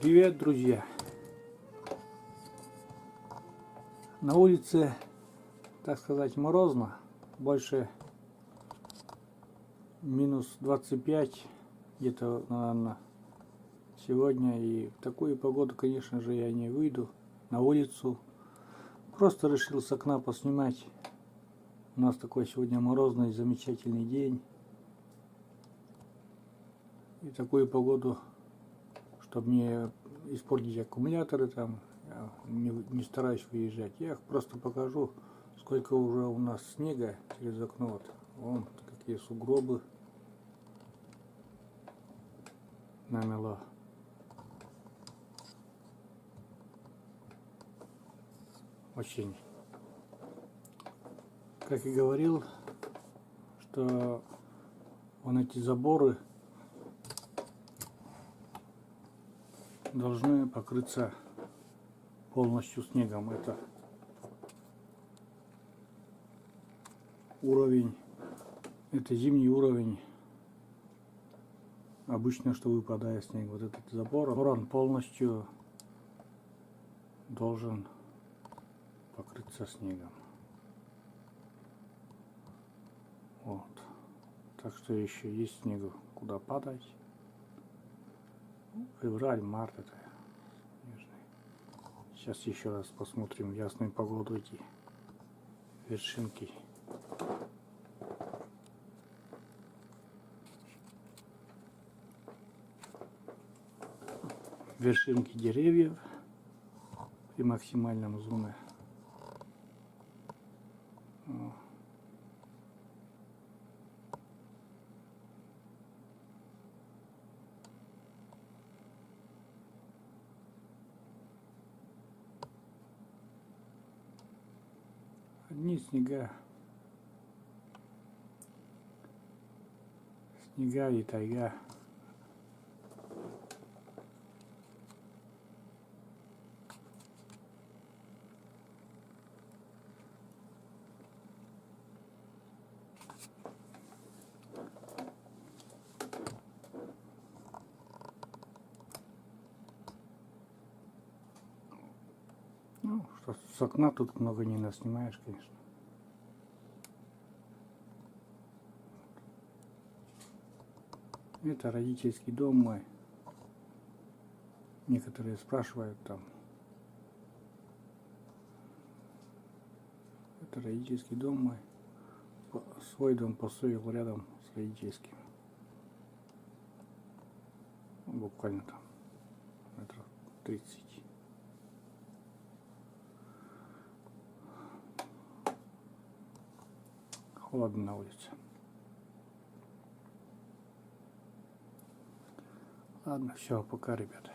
Привет, друзья! На улице, так сказать, морозно, больше минус 25 где-то, наверное, сегодня. И в такую погоду, конечно же, я не выйду на улицу. Просто решил с окна поснимать. У нас такой сегодня морозный, замечательный день. И такую погоду, чтобы не испортить аккумуляторы, там я не стараюсь выезжать. Я просто покажу, сколько уже у нас снега через окно. Вот, вон какие сугробы намело. Очень. Как и говорил, что вон эти заборы должны покрыться полностью снегом. Это уровень, это зимний уровень. Обычно, что выпадает снег, вот этот забор, он полностью должен покрыться снегом. Вот. Так что еще есть снегу куда падать. Февраль, март это снежный. Сейчас еще раз посмотрим в ясную погоду эти вершинки. Вершинки деревьев при максимальном зуме. Одни снега и тайга. Ну, что с окна тут много не наснимаешь, конечно. Это родительский дом мой. Некоторые спрашивают там. Это родительский дом мой. Свой дом построил рядом с родительским. Буквально там метров 30. Холодно на улице. Ладно, все, пока, ребята.